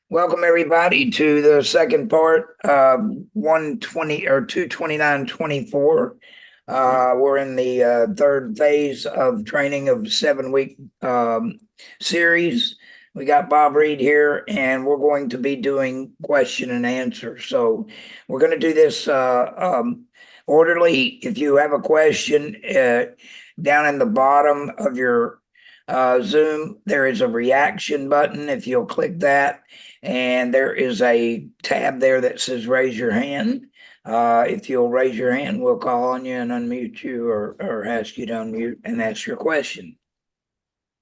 Welcome everybody to the second part of 120 or 22924. We're in the third phase of training of 7 week series. We got Bob Reid here, and we're going to be doing question and answer. So we're going to do this orderly. If you have a question, down in the bottom of your Zoom, there is a reaction button. If you'll click that, and there is a tab there that says raise your hand. If you'll raise your hand, we'll call on you and unmute you, or ask you to unmute and ask your question.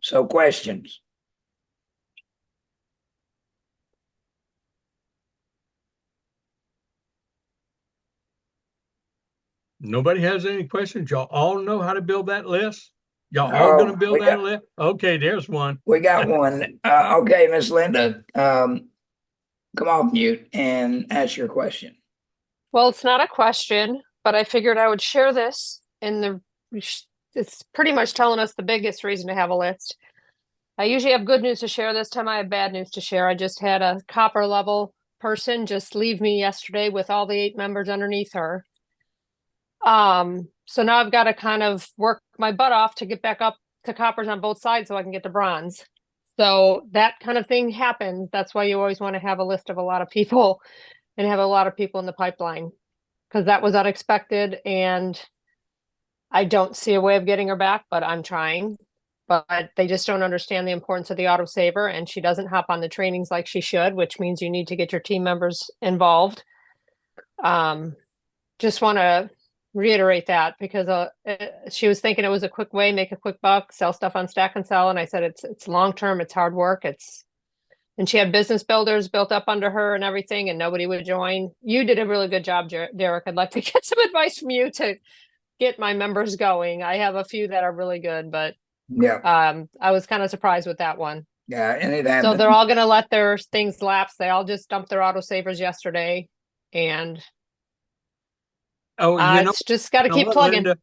So questions. Nobody has any questions. Y'all all know how to build that list? Y'all all going to build that list? Okay, there's one. We got one. Okay, Miss Linda, come off mute and ask your question. Well, it's not a question, but I figured I would share this it's pretty much telling us the biggest reason to have a list. I usually have good news to share. This time I have bad news to share. I just had a copper level person just leave me yesterday with all the 8 members underneath her. So now I've got to kind of work my butt off to get back up to coppers on both sides so I can get to bronze. So that kind of thing happens. That's why you always want to have a list of a lot of people and have a lot of people in the pipeline, because that was unexpected and I don't see a way of getting her back, but I'm trying. But they just don't understand the importance of the autosaver, and she doesn't hop on the trainings like she should, which means you need to get your team members involved. Just want to reiterate that because she was thinking it was a quick way, make a quick buck, sell stuff on Stack and Sell, and I said it's long term, it's hard work, and she had business builders built up under her and everything, and nobody would join. You did a really good job, Derek. I'd like to get some advice from you to get my members going. I have a few that are really good, but yeah, I was kind of surprised with that one. yeah, and it happened. So they're all going to let their things lapse. They all just dumped their autosavers yesterday, and it's just got to keep plugging. Linda,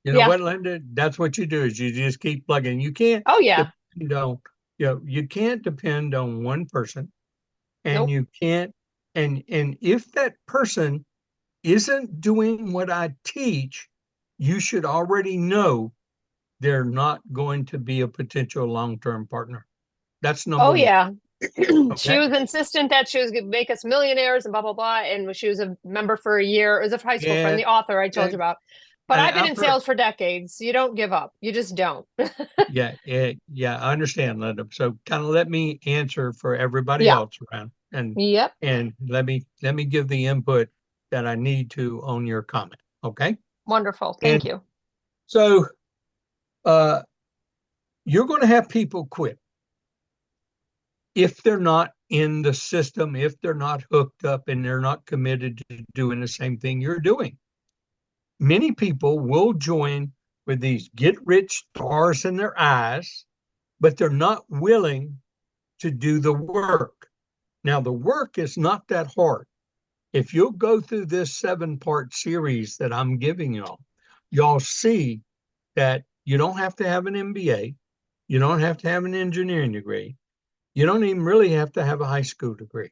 you know what, Linda? That's what you do is you just keep plugging. You can't. Oh yeah. You can't depend on one person, and Nope. you can't. And if that person isn't doing what I teach, you should already know they're not going to be a potential long-term partner. That's number one. Yeah. Okay? She was insistent that she was going to make us millionaires and blah, blah, blah. And she was a member for a year. It was a high school friend, the author I told you about. But I've been in sales for decades. You don't give up. You just don't. yeah, I understand, Linda. So kind of let me answer for everybody else around, and let me give the input that I need to on your comment. Okay. Wonderful. Thank you. So, you're going to have people quit if they're not in the system, if they're not hooked up, and they're not committed to doing the same thing you're doing. Many people will join with these get rich stars in their eyes, but they're not willing to do the work. Now, the work is not that hard. If you'll go through this 7-part series that I'm giving y'all see that you don't have to have an MBA. You don't have to have an engineering degree. You don't even really have to have a high school degree.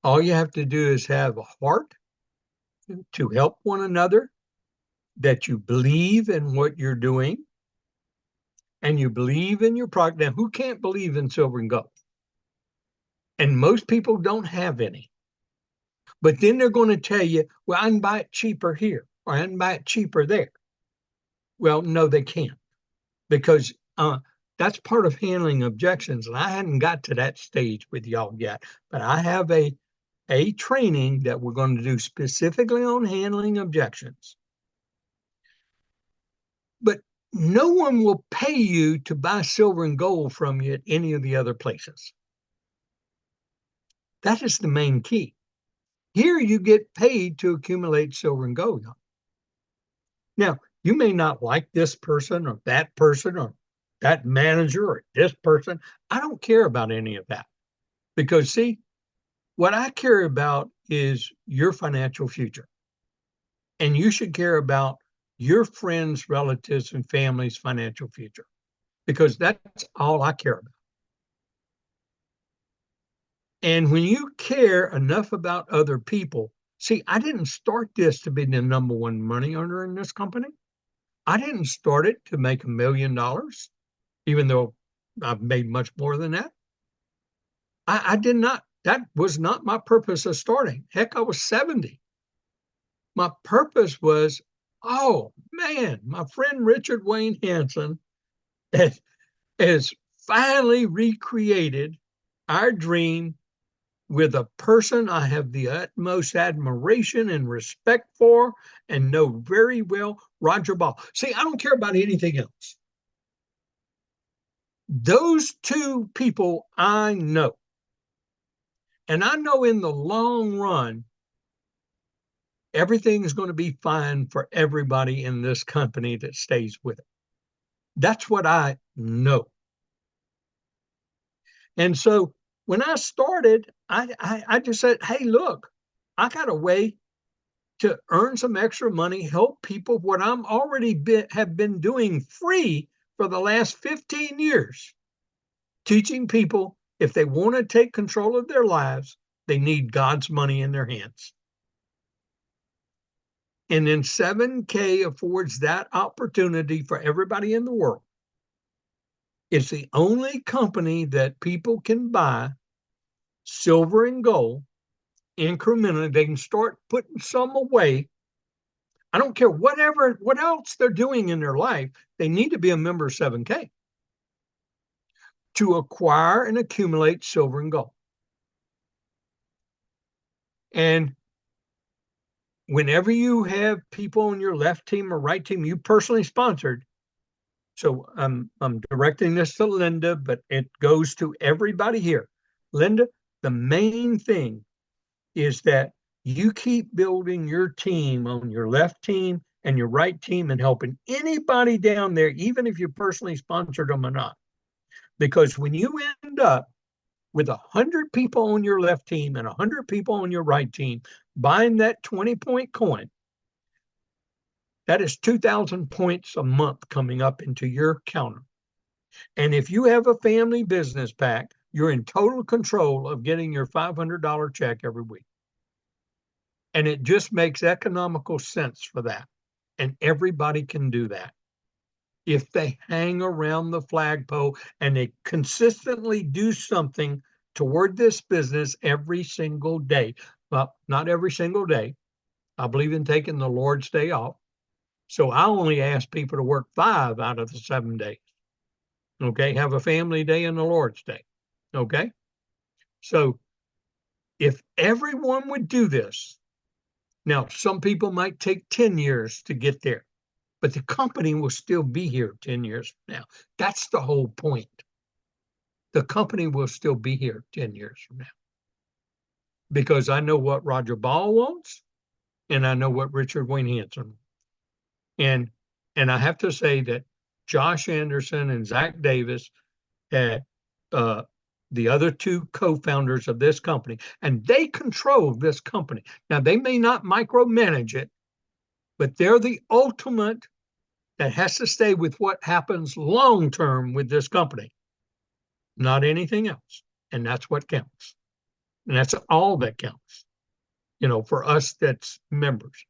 All you have to do is have a heart to help one another, that you believe in what you're doing, and you believe in your product. Now, who can't believe in silver and gold? And most people don't have any. But then they're going to tell you, well, I can buy it cheaper here, or I can buy it cheaper there. Well, no, they can't, because that's part of handling objections. And I hadn't got to that stage with y'all yet, but I have a training that we're going to do specifically on handling objections. But no one will pay you to buy silver and gold from you at any of the other places. That is the main key. Here you get paid to accumulate silver and gold. Now, you may not like this person or that manager or this person. I don't care about any of that, because see, what I care about is your financial future. And you should care about your friends, relatives, and family's financial future, because that's all I care about. And when you care enough about other people, see, I didn't start this to be the number one money earner in this company. I didn't start it to make $1 million, even though I've made much more than that. I did not, that was not my purpose of starting. Heck, I was 70. My purpose was, oh man, my friend Richard Wayne Hanson has finally recreated our dream with a person I have the utmost admiration and respect for and know very well, Roger Ball. See, I don't care about anything else. Those two people I know. And I know in the long run, everything is going to be fine for everybody in this company that stays with it. That's what I know. And so when I started, I just said, hey, look, I got a way to earn some extra money, help people, what I'm already have been doing free for the last 15 years, teaching people if they want to take control of their lives, they need God's money in their hands. And then 7K affords that opportunity for everybody in the world. It's the only company that people can buy silver and gold incrementally. They can start putting some away. I don't care what else they're doing in their life, they need to be a member of 7K to acquire and accumulate silver and gold. And whenever you have people on your left team or right team, you personally sponsored. So I'm directing this to Linda, but it goes to everybody here. Linda, the main thing is that you keep building your team on your left team and your right team and helping anybody down there, even if you personally sponsored them or not. Because when you end up with 100 people on your left team and 100 people on your right team buying that 20-point coin, that is 2,000 points a month coming up into your counter. And if you have a family business pack, you're in total control of getting your $500 check every week. And it just makes economical sense for that. And everybody can do that. If they hang around the flagpole and they consistently do something toward this business every single day. Well, not every single day. I believe in taking the Lord's Day off. So I only ask people to work 5 out of the 7 days. Okay, have a family day and the Lord's Day. Okay, so if everyone would do this, now some people might take 10 years to get there, but the company will still be here 10 years from now. That's the whole point. The company will still be here 10 years from now. Because I know what Roger Ball wants, and I know what Richard Wayne Hanson wants. And I have to say that Josh Anderson and Zach Davis, the other two co-founders of this company, and they control this company. Now, they may not micromanage it, but they're the ultimate that has to stay with what happens long-term with this company, not anything else. And that's what counts. And that's all that counts, for us that's members.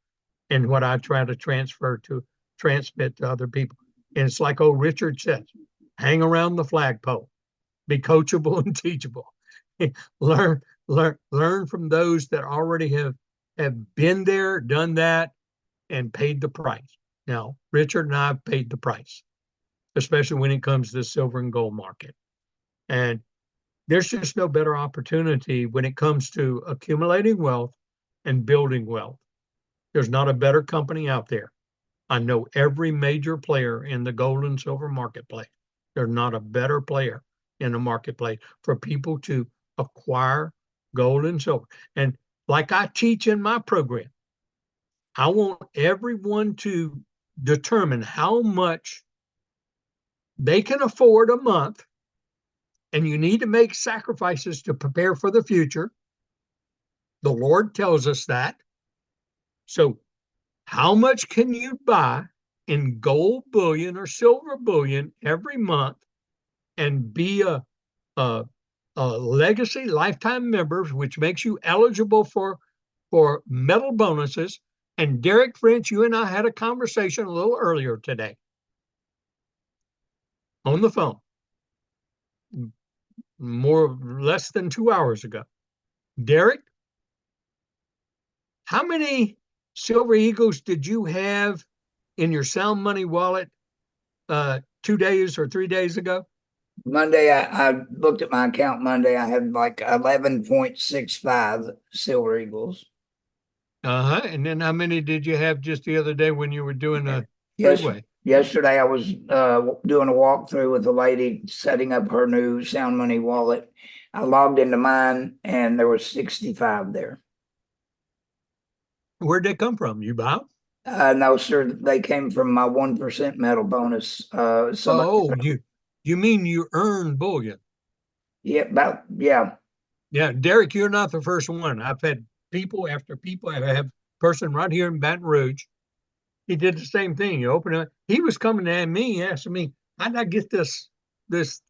And what I try to transmit to other people. And it's like old Richard says, hang around the flagpole, be coachable and teachable. learn from those that already have been there, done that, and paid the price. Now, Richard and I have paid the price, especially when it comes to the silver and gold market. And there's just no better opportunity when it comes to accumulating wealth and building wealth. There's not a better company out there. I know every major player in the gold and silver marketplace. There's not a better player in the marketplace for people to acquire gold and silver. And like I teach in my program, I want everyone to determine how much they can afford a month, and you need to make sacrifices to prepare for the future. The Lord tells us that. So how much can you buy in gold bullion or silver bullion every month and be a legacy lifetime members, which makes you eligible for metal bonuses. And Derek French, you and I had a conversation a little earlier today on the phone, less than 2 hours ago. Derek, how many Silver Eagles did you have in your Sound Money wallet 2 days or 3 days ago? Monday, I looked at my account Monday. I had like 11.65 Silver Eagles. And then how many did you have just the other day when you were doing a Yes, three-way? yesterday I was doing a walkthrough with a lady setting up her new Sound Money wallet. I logged into mine and there was 65 there. Where'd they come from? You buy them? No, sir, they came from my 1% metal bonus. Oh, you mean you earn bullion? Yeah. Yeah, Derek, you're not the first one. I've had people after people. I have a person right here in Baton Rouge. He did the same thing. You open it. He was coming at me, asking me, "How did I get this? This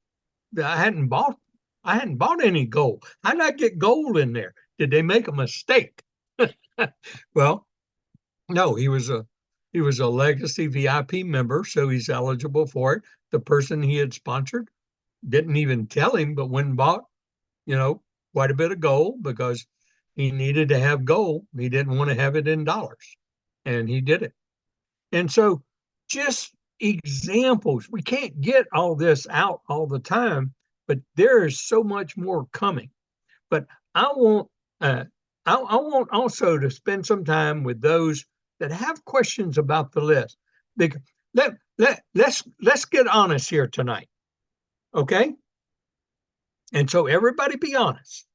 I hadn't bought. I hadn't bought any gold. How did I get gold in there? Did they make a mistake?" Well, no, he was a legacy VIP member, so he's eligible for it. The person he had sponsored didn't even tell him, but went and bought, you know, quite a bit of gold because he needed to have gold. He didn't want to have it in dollars, and he did it. And so, just examples. We can't get all this out all the time, but there is so much more coming. But I want uh, I want also to spend some time with those that have questions about the list. Because let's get honest here tonight, okay? And so everybody be honest.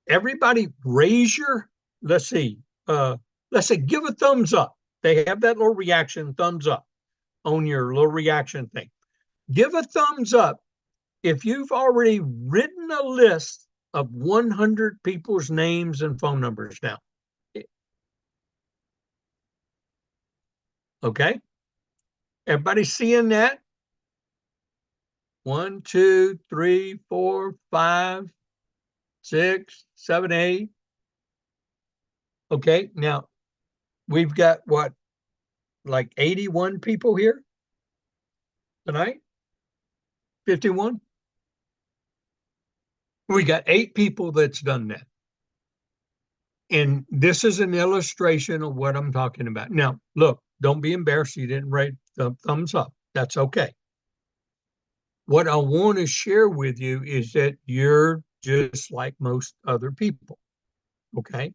Everybody raise your, let's see, let's say give a thumbs up. They have that little reaction, thumbs up on your little reaction thing. Give a thumbs up if you've already written a list of 100 people's names and phone numbers now. Okay? Everybody seeing that? 1, 2, 3, 4, 5, 6, 7, 8. Okay, now we've got what, like 81 people here tonight? 51? We got 8 people that's done that. And this is an illustration of what I'm talking about. Now, look, don't be embarrassed. You didn't rate the thumbs up. That's okay. What I want to share with you is that you're just like most other people. Okay.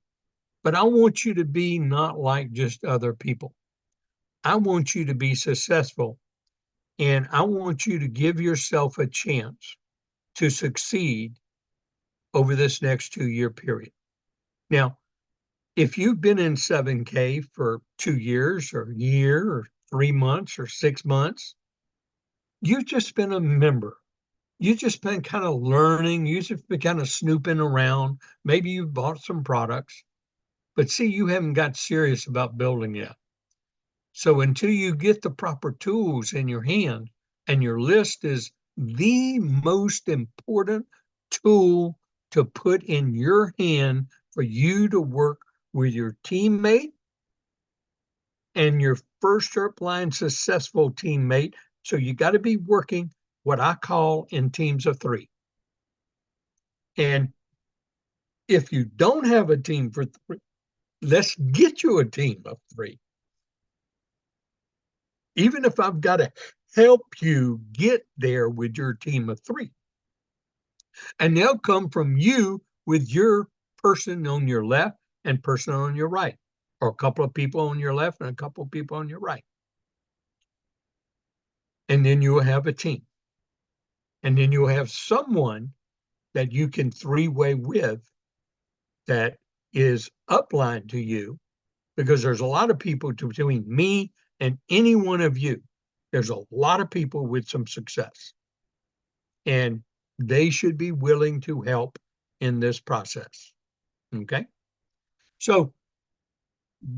But I want you to be not like just other people. I want you to be successful. And I want you to give yourself a chance to succeed over this next 2-year period. Now, if you've been in 7K for 2 years or a year or 3 months or 6 months, you've just been a member. You've just been kind of learning. You've just been kind of snooping around. Maybe you've bought some products, but see, you haven't got serious about building yet. So until you get the proper tools in your hand, and your list is the most important tool to put in your hand for you to work with your teammate and your first upline successful teammate. So you got to be working what I call in teams of 3. And if you don't have a team for 3, let's get you a team of 3. Even if I've got to help you get there with your team of 3. And they'll come from you with your person on your left and person on your right, or a couple of people on your left and a couple of people on your right. And then you will have a team. And then you'll have someone that you can 3-way with that is upline to you, because there's a lot of people between me and any one of you. There's a lot of people with some success, and they should be willing to help in this process. Okay. So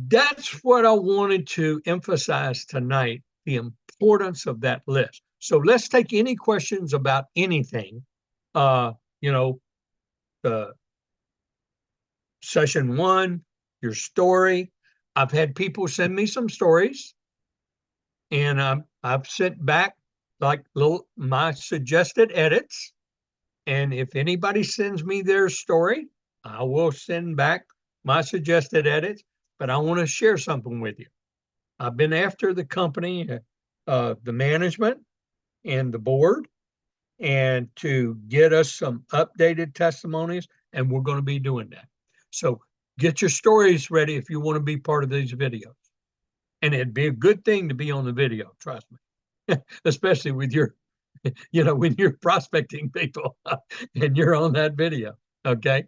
that's what I wanted to emphasize tonight, the importance of that list. So let's take any questions about anything. You know, session 1, your story. I've had people send me some stories, and I've sent back like my suggested edits. And if anybody sends me their story, I will send back my suggested edits. But I want to share something with you. I've been after the company, the management, and the board, and to get us some updated testimonies, and we're going to be doing that. So get your stories ready if you want to be part of these videos. And it'd be a good thing to be on the video, trust me, especially with your, when you're prospecting people and you're on that video. Okay.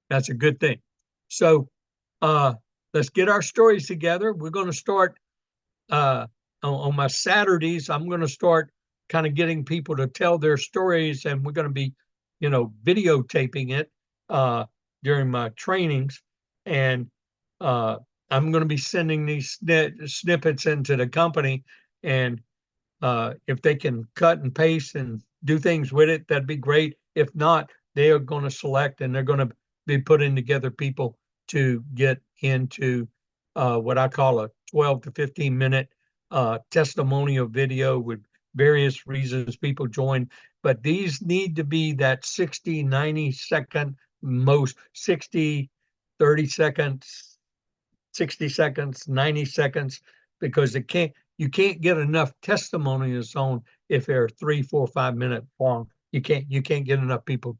That's a good thing. So let's get our stories together. We're going to start on my Saturdays. I'm going to start kind of getting people to tell their stories, and we're going to be, videotaping it during my trainings. And I'm going to be sending these snippets into the company, and if they can cut and paste and do things with it, that'd be great. If not, they are going to select, and they're going to be putting together people to get into what I call a 12 to 15 minute testimonial video with various reasons people join. But these need to be that 60, 90-second, most 60, 30 seconds, 60 seconds, 90 seconds, because you can't get enough testimonials on if they're 3, 4, 5 minute long. You can't get enough people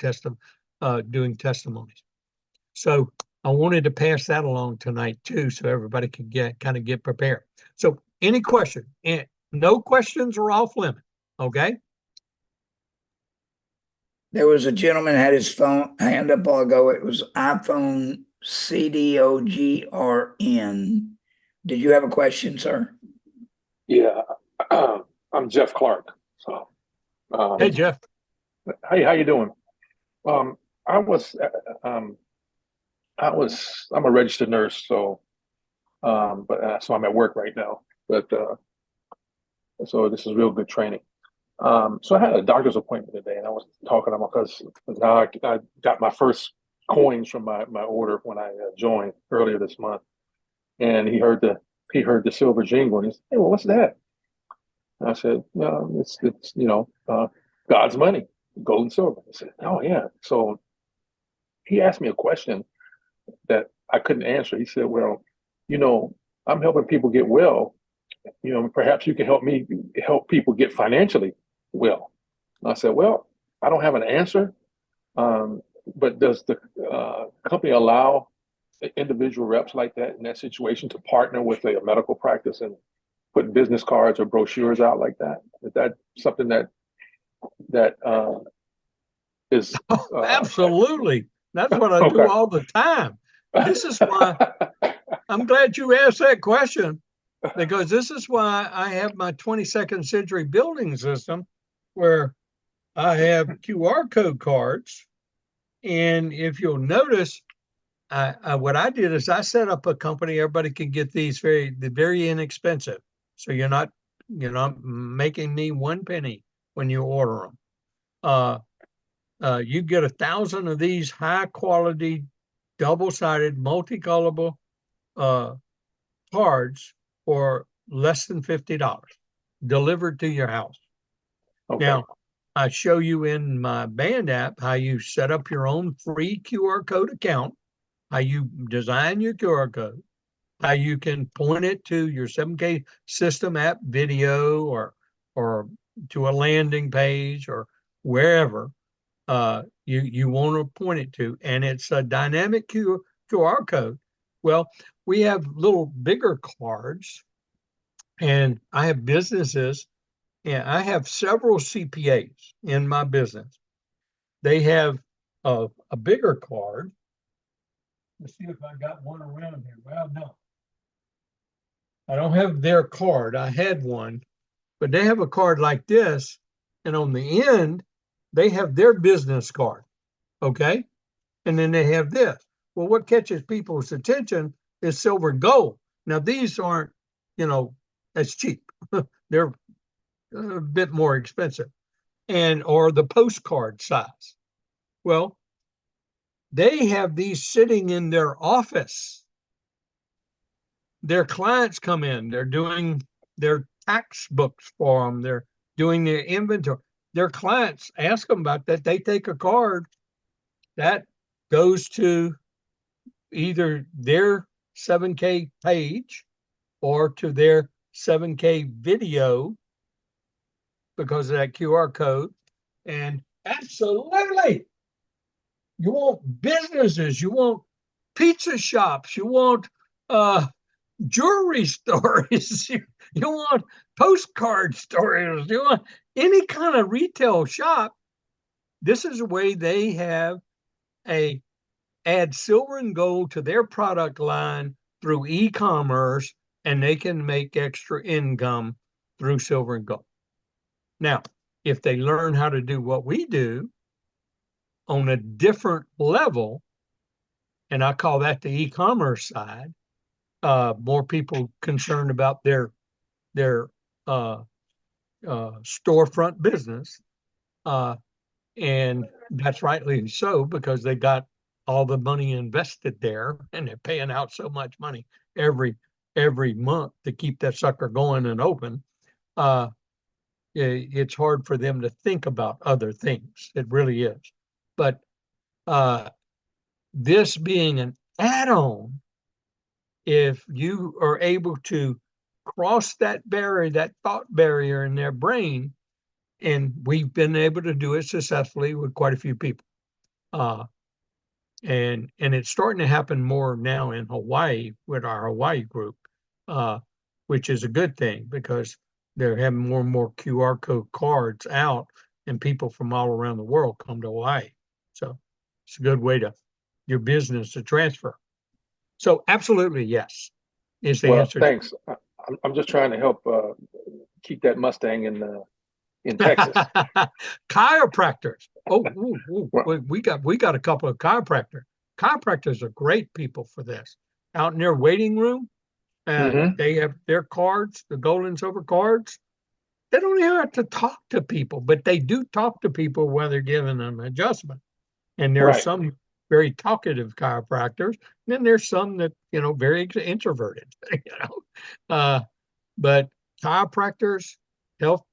doing testimonies. So I wanted to pass that along tonight too, so everybody could get prepared. So any question? No questions are off limit. Okay. There was a gentleman had his phone hand up a while ago. It was iPhone CDOGRN. Did you have a question, sir? Yeah, I'm Jeff Clark. So, Hey, Jeff. hey, how you doing? I'm a registered nurse, so, so I'm at work right now. But so this is real good training. So I had a doctor's appointment today, and I was talking to him because now I got my first coins from my order when I joined earlier this month, and he heard the silver jingle, and he said, "Hey, well, what's that?" And I said, "No, it's God's money, gold and silver." He said, "Oh yeah." So he asked me a question that I couldn't answer. He said, "Well, I'm helping people get well. Perhaps you can help people get financially well." And I said, "Well, I don't have an answer, but does the company allow individual reps like that in that situation to partner with a medical practice and put business cards or brochures out like that? Is that something that is Absolutely. That's what I okay. do all the time. This is why I'm glad you asked that question, because this is why I have my 22nd century building system where I have QR code cards. And if you'll notice, what I did is I set up a company. Everybody can get these very inexpensive. So you're not making me 1 penny when you order them. You get 1,000 of these high quality, double-sided, multicolorable cards for less than $50 delivered to your house. Okay. Now, I show you in my band app how you set up your own free QR code account, how you design your QR code, how you can point it to your 7K system app video or to a landing page or wherever you want to point it to, and it's a dynamic QR code. Well, we have little bigger cards, and I have businesses, and I have several CPAs in my business. They have a bigger card. Let's see if I got one around here. Well, no, I don't have their card. I had one, but they have a card like this, and on the end, they have their business card. Okay. And then they have this. Well, what catches people's attention is silver and gold. Now, these aren't, as cheap. They're a bit more expensive, or the postcard size. Well, they have these sitting in their office. Their clients come in, they're doing their tax books for them, they're doing their inventory. Their clients ask them about that. They take a card that goes to either their 7K page or to their 7K video because of that QR code. And absolutely, you want businesses, you want pizza shops, you want jewelry stores, you want postcard stores, you want any kind of retail shop. This is a way they have add silver and gold to their product line through e-commerce, and they can make extra income through silver and gold. Now, if they learn how to do what we do on a different level, and I call that the e-commerce side, more people concerned about their storefront business, and that's rightly so because they got all the money invested there, and they're paying out so much money every month to keep that sucker going and open. It's hard for them to think about other things. It really is. But this being an add-on, if you are able to cross that barrier, that thought barrier in their brain, and we've been able to do it successfully with quite a few people. And it's starting to happen more now in Hawaii with our Hawaii group, which is a good thing because they're having more and more QR code cards out, and people from all around the world come to Hawaii. So it's a good way to your business to transfer. So absolutely, yes, is the answer. Thanks. I'm just trying to help keep that Mustang in Texas. Chiropractors. We got a couple of chiropractors. Chiropractors are great people for this. Out in their waiting room, they have their cards, the gold and silver cards. They don't even have to talk to people, but they do talk to people while they're giving them an adjustment. And there are some very talkative chiropractors, and then there's some that very introverted. But chiropractors, health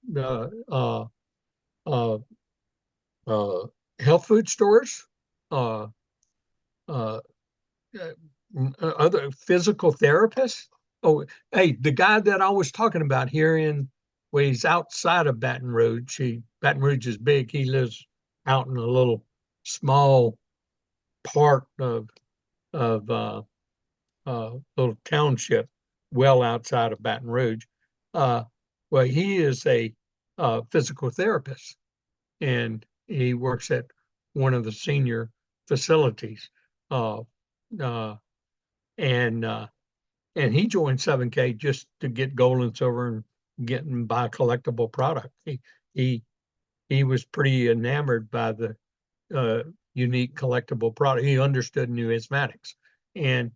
health food stores, other physical therapists. Oh, hey, the guy that I was talking about here he's outside of Baton Rouge. Baton Rouge is big. He lives out in a little small part of little township, well outside of Baton Rouge. Well, he is a physical therapist, and he works at one of the senior facilities. And he joined 7K just to get gold and silver and get and buy collectible product. He was pretty enamored by the unique collectible product. He understood numismatics, and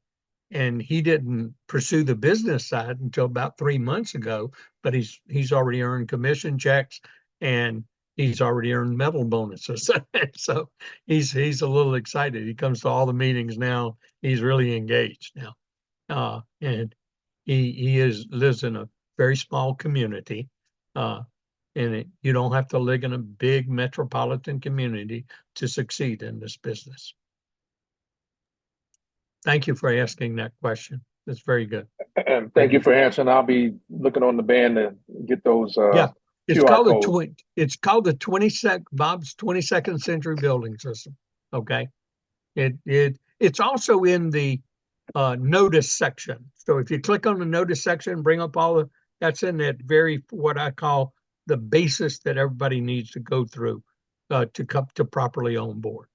he didn't pursue the business side until about 3 months ago. But he's already earned commission checks, and he's already earned medal bonuses. So he's a little excited. He comes to all the meetings now. He's really engaged now. And he lives in a very small community, and you don't have to live in a big metropolitan community to succeed in this business. Thank you for asking that question. That's very good. And thank you for answering. I'll be looking on the band to get those. It's QR called codes. It's called the Bob's 22nd Century Building System. Okay, it's also in the notice section. So if you click on the notice section, bring up that's in that what I call the basis that everybody needs to go through to come to properly on board.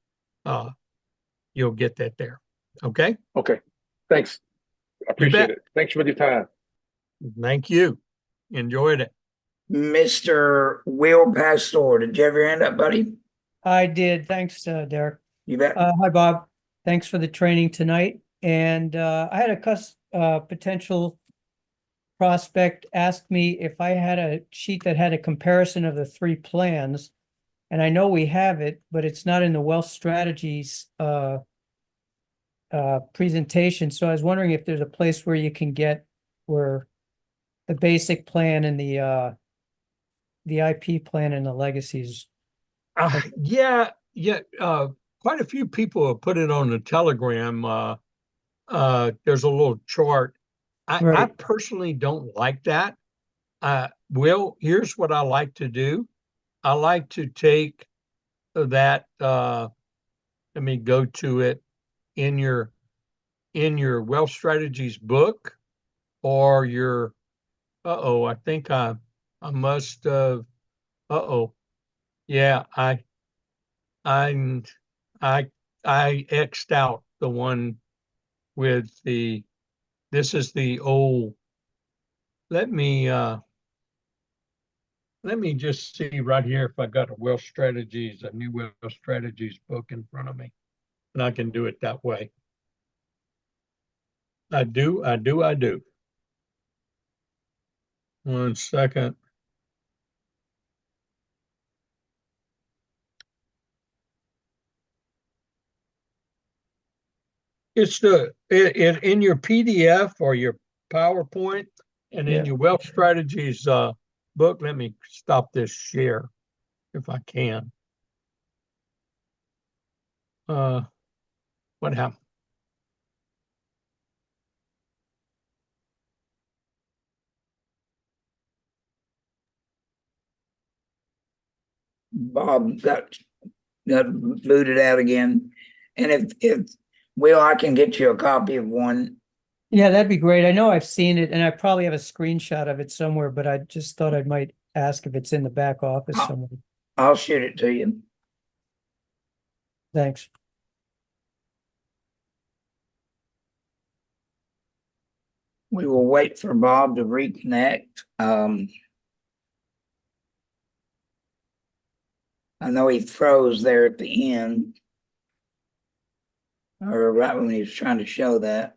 You'll get that there. Okay. Okay. Thanks. I appreciate it. Thanks for your time. Thank you. Enjoyed it. Mr. Will Pastor, did you have your hand up, buddy? I did. Thanks, Derek. You bet. Hi, Bob. Thanks for the training tonight. And I had a potential prospect asked me if I had a sheet that had a comparison of the three plans. And I know we have it, but it's not in the wealth strategies presentation. So I was wondering if there's a place where you can get where the basic plan and the IP plan and the legacies. Yeah, quite a few people have put it on the Telegram. There's a little chart. I Right. personally don't like that. Will, here's what I like to do. I like to take that, let me go to it in your wealth strategies book or your, I think I must have, yeah, I'm, I, I X'd out the one with this is the old, let me, let me just see right here if I got a new wealth strategies book in front of me, and I can do it that way. I do. One second. It's in your PDF or your PowerPoint and in Yeah. your wealth strategies book. Let me stop this share if I can. What happened? Bob got booted out again. And if Will, I can get you a copy of one. Yeah, that'd be great. I know I've seen it and I probably have a screenshot of it somewhere, but I just thought I might ask if it's in the back office I'll, somewhere. I'll shoot it to you. Thanks. We will wait for Bob to reconnect. I know he froze there at the end, or right when he was trying to show that.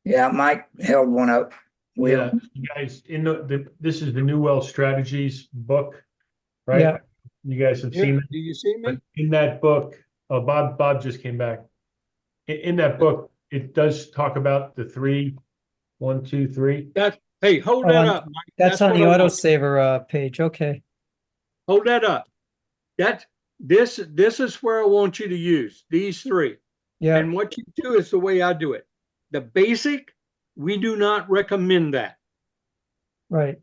Yeah, Mike held one up. Yeah, Will, you guys, in this is the New Wealth Strategies book, right? Yeah. You guys have Here, seen it, do you see but me? in that book, Bob just came back. In that book, it does talk about the three, 1, 2, 3. Hey, hold Oh, that on, up, Mike. that's on what the I want. autosaver page. Okay. Hold that up. This is where I want you to use these three. Yeah. And what you do is the way I do it. The basic, we do not recommend that Right.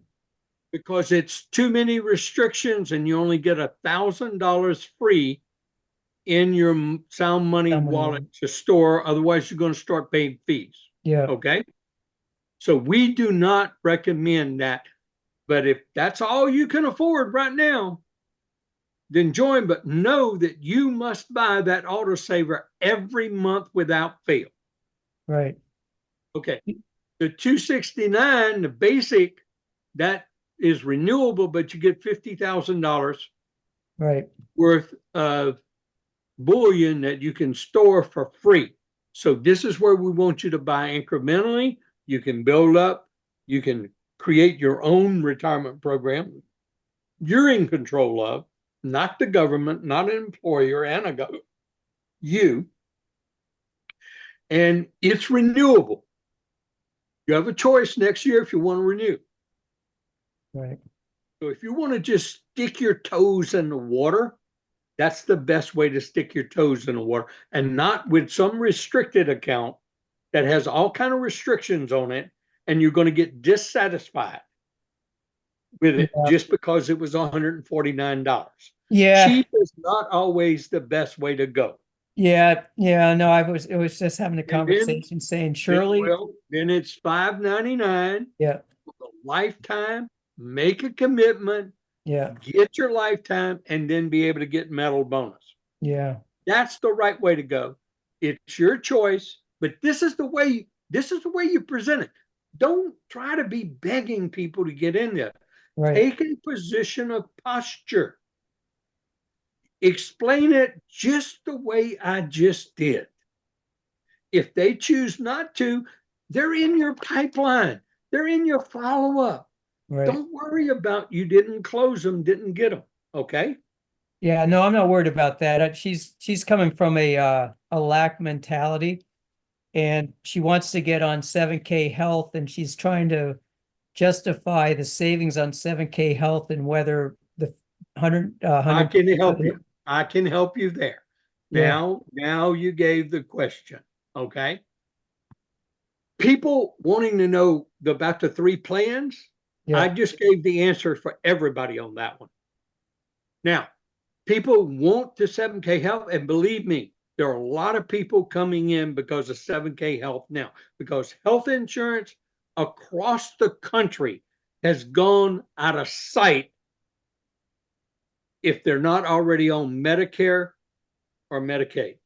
because it's too many restrictions and you only get $1,000 free in your Sound Money Sound Money wallet wallet. to store. Otherwise, you're going to start paying fees. Yeah. Okay. So we do not recommend that. But if that's all you can afford right now, then join. But know that you must buy that autosaver every month without fail. Right. Okay. The 269, the basic, that is renewable, but you get $50,000 Right. worth of bullion that you can store for free. So this is where we want you to buy incrementally. You can build up, you can create your own retirement program. You're in control of, not the government, not an employer, and you. And it's renewable. You have a choice next year if you want to renew. Right. So if you want to just stick your toes in the water, that's the best way to stick your toes in the water, and not with some restricted account that has all kind of restrictions on it, and you're going to get dissatisfied with it Yeah. just because it was $149. Yeah. Cheap is not always the best way to go. Yeah. Yeah. No, it was just having a And then, conversation saying, surely. then it's $5.99 Yeah. for a lifetime. Make a commitment, Yeah. get your lifetime, and then be able to get metal bonus. Yeah. That's the right way to go. It's your choice, but this is the way you present it. Don't try to be begging people to get in there. Right. Take a position of posture. Explain it just the way I just did. If they choose not to, they're in your pipeline. They're in your follow-up. Right. Don't worry about you didn't close them, didn't get them. Okay. Yeah, no, I'm not worried about that. She's coming from a lack mentality, and she wants to get on 7K health, and she's trying to justify the savings on 7K health and whether the 100 I can help you. I can help you there. Yeah. Now you gave the question. Okay. People wanting to know about the 3 plans, Yeah. I just gave the answer for everybody on that one. Now, people want the 7K health, and believe me, there are a lot of people coming in because of 7K health now, because health insurance across the country has gone out of sight if they're not already on Medicare or Medicaid.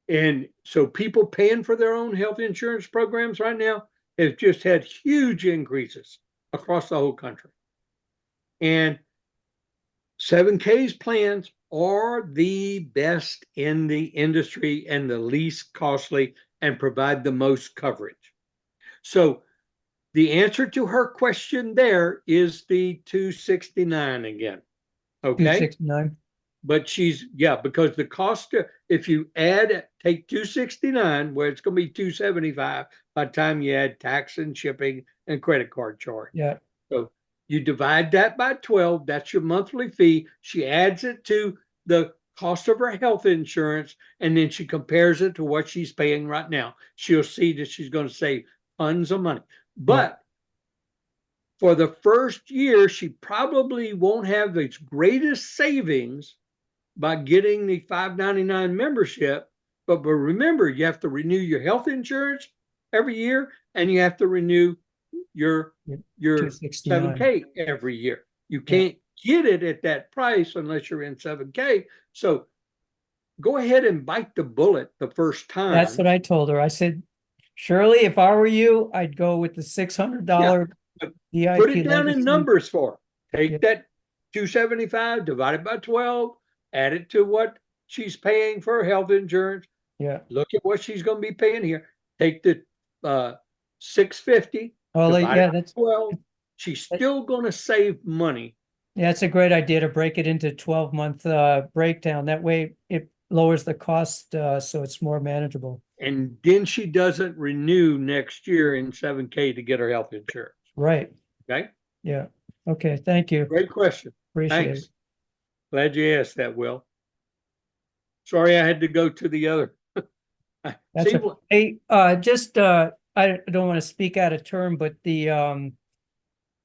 And so people paying for their own health insurance programs right now have just had huge increases across the whole country. And 7K's plans are the best in the industry and the least costly and provide the most coverage. So the answer to her question there is the 269 again. Okay. 269. But because the cost, if you take 269, where it's going to be 275 by the time you add tax and shipping and credit card charge. Yeah. So you divide that by 12, that's your monthly fee. She adds it to the cost of her health insurance, and then she compares it to what she's paying right now. She'll see that she's going to save tons of money. But for the first year, she probably won't have the greatest savings by getting the $5.99 membership. But remember, you have to renew your health insurance every year, and you have to renew your 7K every year. You can't get it at that price unless you're in 7K. So go ahead and bite the bullet the first time. That's what I told her. I said, Shirley, if I were you, I'd go with the $600 VIP. Put it down legacy. in numbers for her. Take that 275, divide it by 12, add it to what she's paying for health insurance. Yeah. Look at what she's going to be paying here. Take the 650. Oh, yeah, that's 12. She's still going to save money. Yeah, it's a great idea to break it into 12-month breakdown. That way it lowers the cost, so it's more manageable. And then she doesn't renew next year in 7K to get her health insurance. Right. Okay. Yeah. Okay. Thank you. Great question. Appreciate Thanks. it. Glad you asked that, Will. Sorry, I had to go to the other. That's hey, I don't want to speak out of turn, but to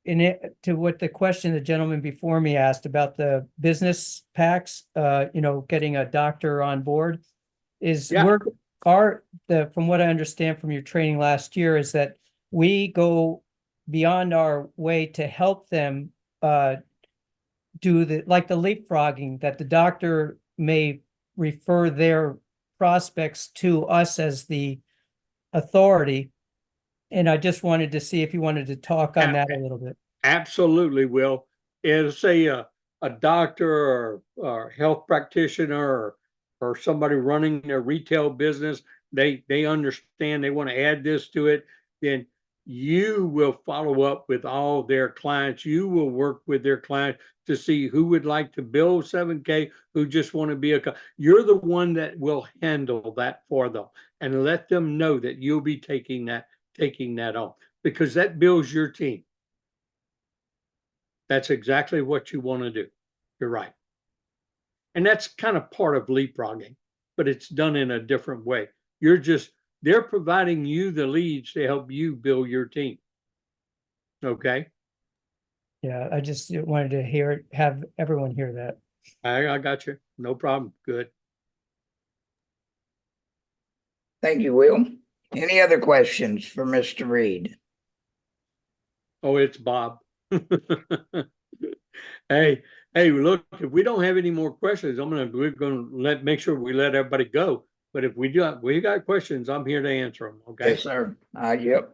what the question the gentleman before me asked about the business packs, getting a doctor on board from what I understand from your training last year is that we go beyond our way to help them do the leapfrogging, that the doctor may refer their prospects to us as the authority. And I just wanted to see if you wanted to talk on that a little bit. Absolutely, Will. As say a doctor or health practitioner or somebody running their retail business, they understand they want to add this to it, then you will follow up with all their clients. You will work with their clients to see who would like to bill 7K, who just want to be you're the one that will handle that for them and let them know that you'll be taking that on, because that builds your team. That's exactly what you want to do. You're right. And that's kind of part of leapfrogging, but it's done in a different way. They're providing you the leads to help you build your team. Okay. Yeah, I just wanted to have everyone hear that. I got you. No problem. Good. Thank you, Will. Any other questions for Mr. Reid? Oh, it's Bob. Hey, look, if we don't have any more questions, we're gonna make sure we let everybody go. But if we got questions, I'm here to answer them. Okay. Yes, sir. Yep.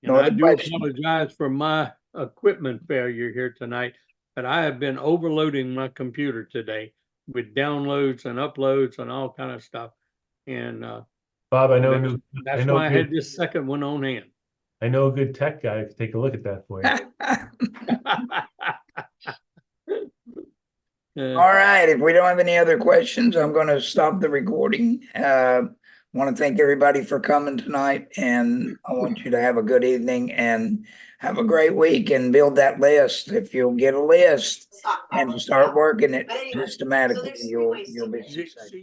And No I other do questions? apologize for my equipment failure here tonight, but I have been overloading my computer today with downloads and uploads and all kind of stuff. And Bob, I know, that's why I had this second one on hand. I know a good tech guy who can take a look at that for you. All right, if we don't have any other questions, I'm going to stop the recording. Want to thank everybody for coming tonight, and I want you to have a good evening and have a great week and build that list. If you'll get a list and start working it systematically, you'll be successful.